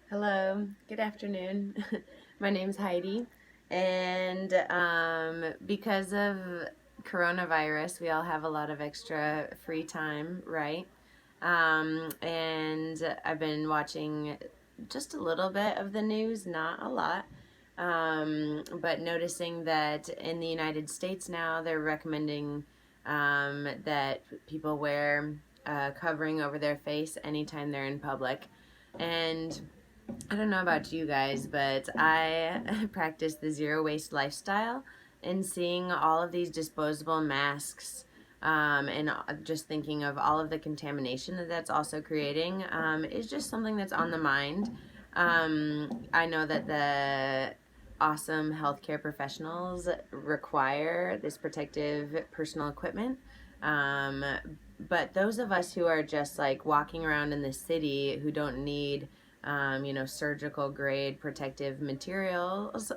Hello, good afternoon. My name's Heidi, and because of coronavirus, we all have a lot of extra free time, right? And I've been watching just a little bit of the news, not a lot, but noticing that in the United States now they're recommending that people wear covering over their face anytime they're in public. And I don't know about you guys, but I practice the zero waste lifestyle, and seeing all of these disposable masks and just thinking of all of the contamination that that's also creating is just something that's on the mind. I know that the awesome healthcare professionals require this protective personal equipment. Um, but those of us who are just like walking around in the city who don't need surgical grade protective materials,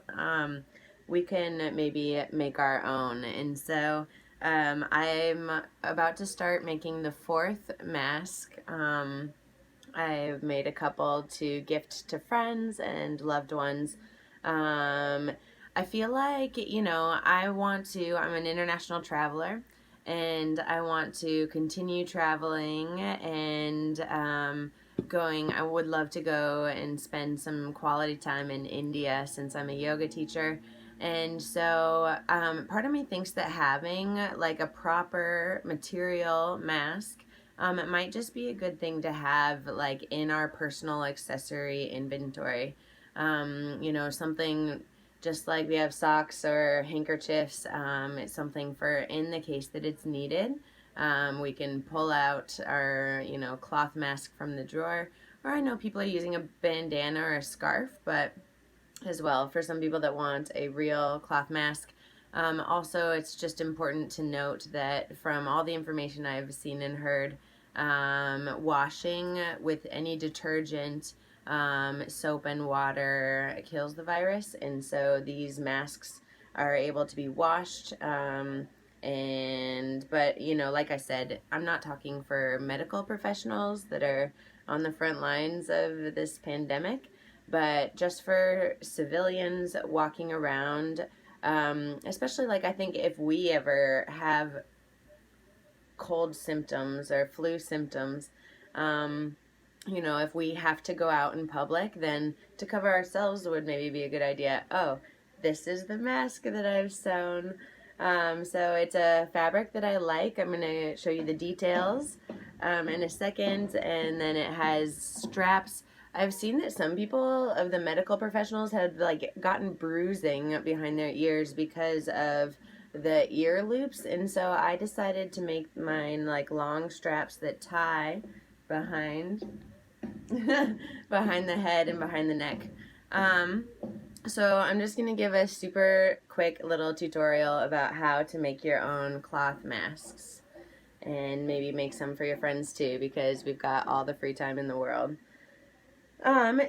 we can maybe make our own. And so I'm about to start making the fourth mask. I've made a couple to gift to friends and loved ones. Um, I feel like, I'm an international traveler and I want to continue traveling and I would love to go and spend some quality time in India since I'm a yoga teacher. And so part of me thinks that having like a proper material mask, it might just be a good thing to have like in our personal accessory inventory. Something just like we have socks or handkerchiefs. It's something for in the case that it's needed. We can pull out our, cloth mask from the drawer. Or I know people are using a bandana or a scarf, but as well for some people that want a real cloth mask. Also, it's just important to note that from all the information I've seen and heard, washing with any detergent, soap and water kills the virus, and so these masks are able to be washed. But like I said, I'm not talking for medical professionals that are on the front lines of this pandemic, but just for civilians walking around, especially like I think if we ever have cold symptoms or flu symptoms, if we have to go out in public, then to cover ourselves would maybe be a good idea. Oh, this is the mask that I've sewn. So it's a fabric that I like. I'm going to show you the details in a second, and then it has straps. I've seen that some people of the medical professionals have like gotten bruising behind their ears because of the ear loops, and so I decided to make mine like long straps that tie behind behind the head and behind the neck. So I'm just going to give a super quick little tutorial about how to make your own cloth masks, and maybe make some for your friends too, because we've got all the free time in the world.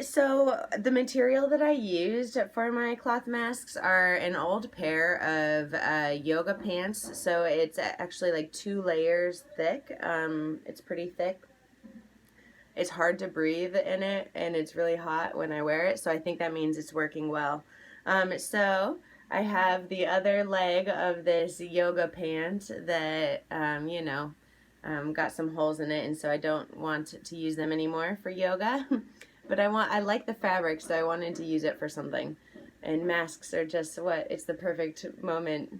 So the material that I used for my cloth masks are an old pair of yoga pants. So it's actually like 2 layers thick. It's pretty thick. It's hard to breathe in it, and it's really hot when I wear it, so I think that means it's working well. So I have the other leg of this yoga pant that, got some holes in it, and so I don't want to use them anymore for yoga. But I like the fabric, so I wanted to use it for something. And masks are just it's the perfect moment.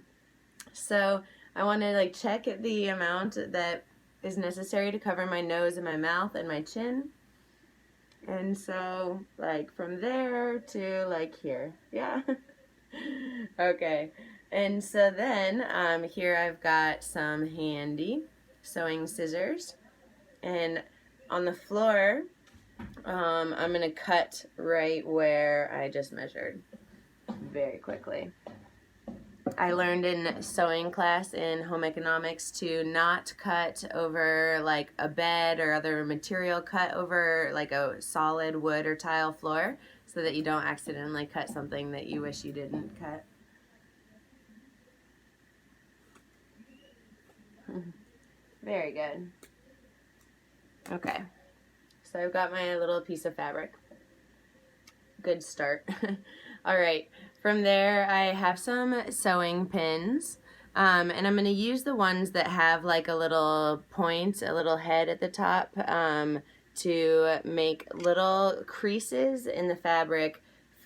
So I want to like check the amount that is necessary to cover my nose and my mouth and my chin. And so like from there to like here. Yeah. Okay. And so then here I've got some handy sewing scissors, and on the floor I'm gonna cut right where I just measured very quickly. I learned in sewing class in home economics to not cut over like a bed or other material, cut over like a solid wood or tile floor, so that you don't accidentally cut something that you wish you didn't cut. Very good. Okay, so I've got my little piece of fabric. good start. All right, from there I have some sewing pins. And I'm going to use the ones that have like a little point, a little head at the top, to make little creases in the fabric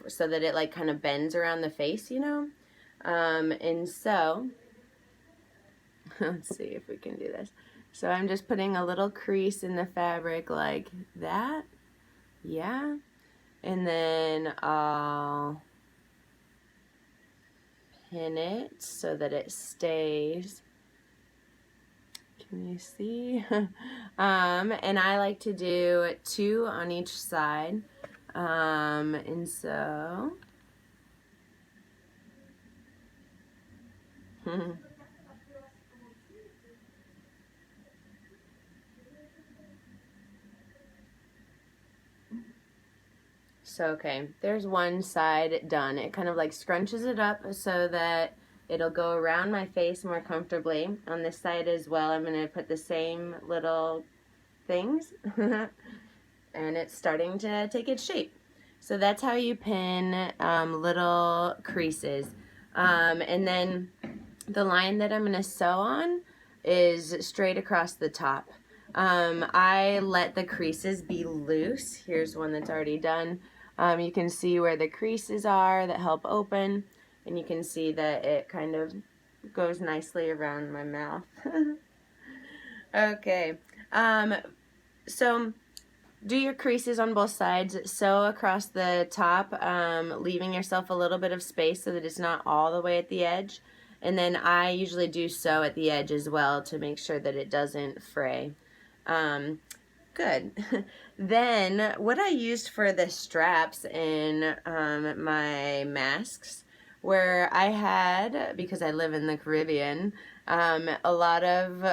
so that it like kind of bends around the face, you know? And so, let's see if we can do this. So I'm just putting a little crease in the fabric like that. Yeah. And then I'll pin it so that it stays. Can you see? And I like to do 2 on each side. And so okay, there's one side done. It kind of like scrunches it up so that it'll go around my face more comfortably. On this side as well, I'm going to put the same little things. And it's starting to take its shape. So that's how you pin little creases. And then the line that I'm going to sew on is straight across the top. I let the creases be loose. Here's one that's already done. You can see where the creases are that help open, and you can see that it kind of goes nicely around my mouth. Okay, so do your creases on both sides, sew across the top, leaving yourself a little bit of space so that it's not all the way at the edge. And then I usually do sew at the edge as well to make sure that it doesn't fray. Good. Then what I used for the straps in my masks, where I had, because I live in the Caribbean, a lot of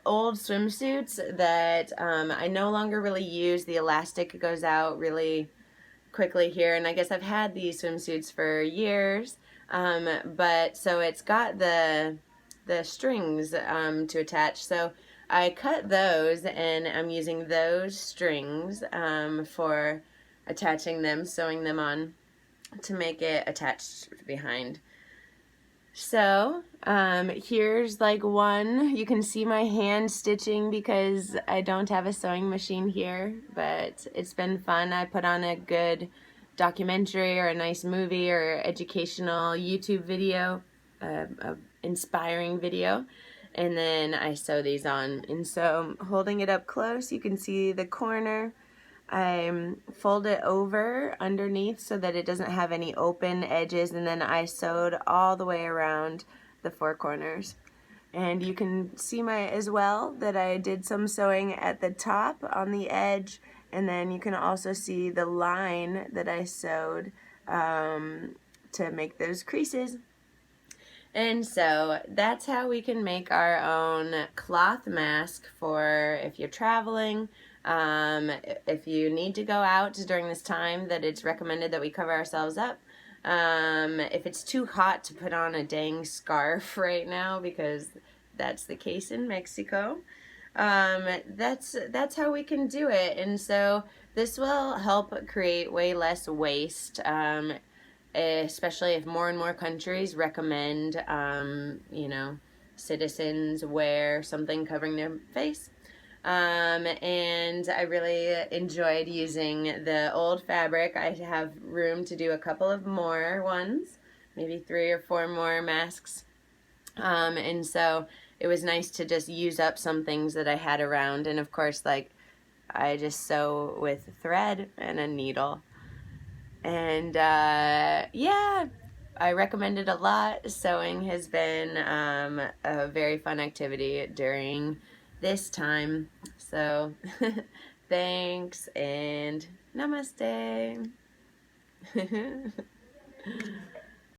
old swimsuits that I no longer really use. The elastic goes out really quickly here, and I guess I've had these swimsuits for years, but so it's got the strings to attach. So I cut those, and I'm using those strings for attaching them, sewing them on to make it attached behind. So here's like one. You can see my hand stitching because I don't have a sewing machine here, but it's been fun. I put on a good documentary or a nice movie or educational YouTube video, inspiring video, and then I sew these on. And so holding it up close, you can see the corner. I fold it over underneath so that it doesn't have any open edges, and then I sewed all the way around the 4 corners. And you can see as well that I did some sewing at the top on the edge, and then you can also see the line that I sewed to make those creases. And so that's how we can make our own cloth mask for if you're traveling. If you need to go out during this time that it's recommended that we cover ourselves up. If it's too hot to put on a dang scarf right now, because that's the case in Mexico, that's how we can do it. And so this will help create way less waste, especially if more and more countries recommend, you know, citizens wear something covering their face. And I really enjoyed using the old fabric. I have room to do a couple of more ones, maybe 3 or 4 more masks. And so it was nice to just use up some things that I had around. And of course, like, I just sew with thread and a needle. And yeah, I recommend it a lot. Sewing has been a very fun activity during this time. So thanks and namaste.